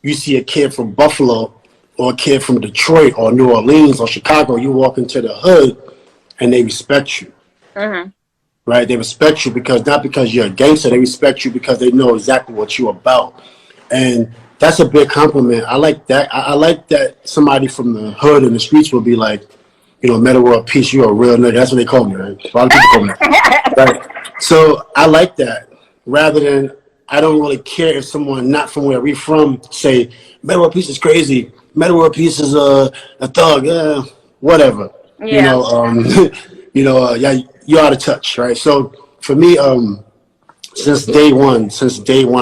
you see a kid from Buffalo or a kid from Detroit or New Orleans or Chicago, you walk into the hood and they respect you. Right? They respect you because not because you're a gangster, they respect you because they know exactly what you're about. And that's a big compliment. I like that. I like that somebody from the hood and the streets will be like, you know, Metta World Peace, you're a real nigga. That's what they call me, right? A lot of people call me that. Right? So I like that. Rather than, I don't really care if someone not from where we from say, Metta World Peace is crazy. Metta World Peace is a thug. Whatever. Yeah. Yeah, you're out of touch, right? So for me, since day one,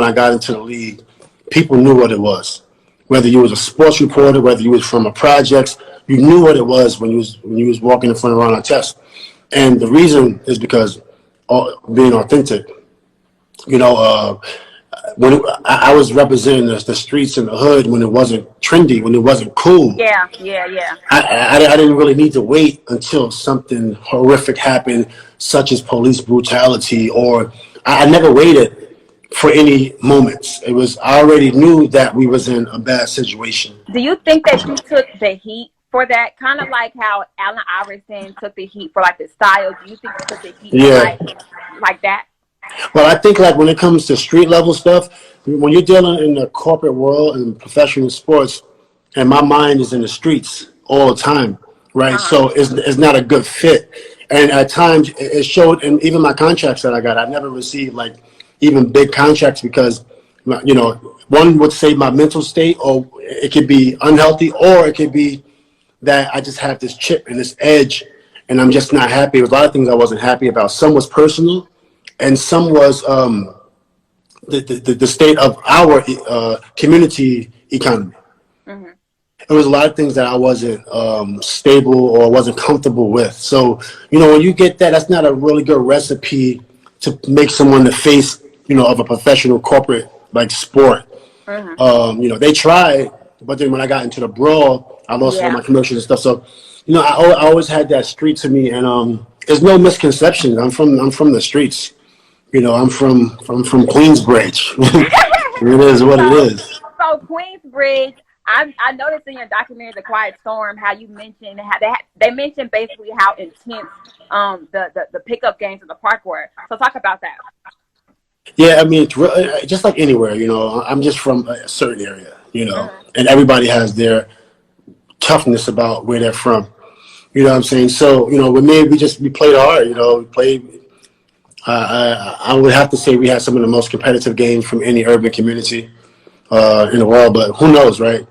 I got into the league, people knew what it was. Whether you was a sports reporter, whether you was from a projects, you knew what it was when you was walking in front of Ron Artest. And the reason is because being authentic. You know, when I was representing the streets in the hood when it wasn't trendy, when it wasn't cool. Yeah. I didn't really need to wait until something horrific happened, such as police brutality, or I never waited for any moments. It was, I already knew that we was in a bad situation. Do you think that you took the heat for that? Kind of like how Allen Iverson took the heat for like the style. Do you think you took the heat for like that? Well, I think like when it comes to street level stuff, when you're dealing in the corporate world and professional sports, and my mind is in the streets all the time, right? So it's not a good fit. And at times it showed, and even my contracts that I got, I never received like even big contracts because, you know, one would say my mental state, or it could be unhealthy, or it could be that I just have this chip and this edge and I'm just not happy. There was a lot of things I wasn't happy about. Some was personal and some was the state of our community economy. There was a lot of things that I wasn't stable or wasn't comfortable with. So, you know, when you get that, that's not a really good recipe to make someone the face, you know, of a professional corporate like sport. You know, they tried, but then when I got into the brawl, I lost all my commercials and stuff. So, you know, I always had that street to me, and there's no misconception. I'm from the streets. You know, I'm from Queenbridge. It is what it is. So Queenbridge, I noticed in your documentary, The Quiet Storm, how you mentioned how they mentioned basically how intense the pickup games in the park were. So talk about that. Yeah, I mean, just like anywhere, you know, I'm just from a certain area, you know, and everybody has their toughness about where they're from. You know what I'm saying? So, you know, with me, we played hard, you know, we played. I would have to say we had some of the most competitive games from any urban community in the world, but who knows, right?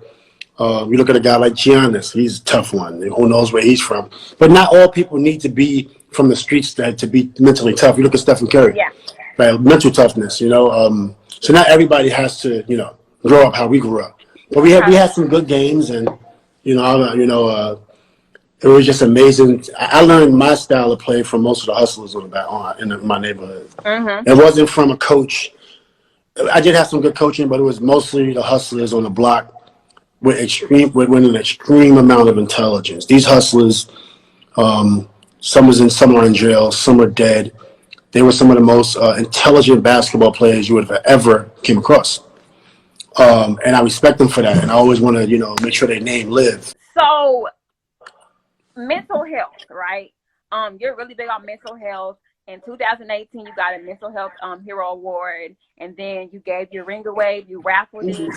You look at a guy like Giannis, he's a tough one. Who knows where he's from? But not all people need to be from the streets to be mentally tough. You look at Stephen Curry, right? Mental toughness, you know. So not everybody has to, you know, grow up how we grew up. But we had some good games, and you know, it was just amazing. I learned my style of play from most of the hustlers in my neighborhood. It wasn't from a coach. I did have some good coaching, but it was mostly the hustlers on the block with an extreme amount of intelligence. These hustlers, some are in jail, some are dead. They were some of the most intelligent basketball players you would have ever came across. And I respect them for that. And I always want to, you know, make sure their name lives. So mental health, right? You're really big on mental health. In 2018, you got a mental health hero award, and then you gave your ring away. You raffled it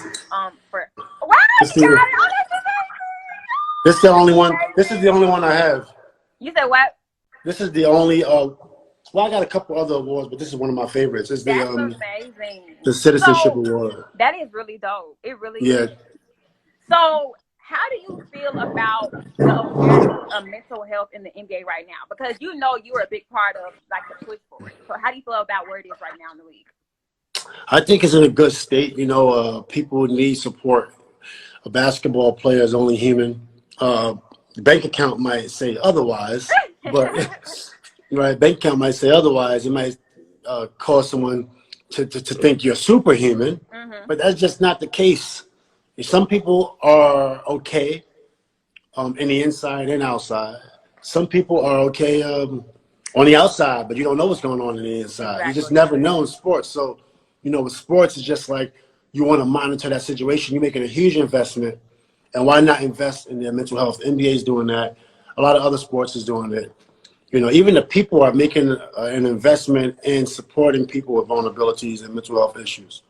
for. Wow, This is the only one. This is the only one I have. You said what? This is the only. Well, I got a couple other awards, but this is one of my favorites. It's That's amazing. The Citizenship Award. That is really dope. It really is. So, how do you feel about the awareness of mental health in the NBA right now? Because you know you're a big part of like the push for it. So how do you feel about where it is right now in the league? I think it's in a good state. You know, people need support. A basketball player is only human. The bank account might say otherwise, but right, bank account might say otherwise. It might cause someone to think you're superhuman, but that's just not the case. Some people are okay in the inside and outside. Some people are okay on the outside, but you don't know what's going on in the inside. You just never know in sports. So, you know, with sports, it's just like you want to monitor that situation. You're making a huge investment, and why not invest in their mental health? NBA is doing that. A lot of other sports is doing it. You know, even the people are making an investment in supporting people with vulnerabilities and mental health issues.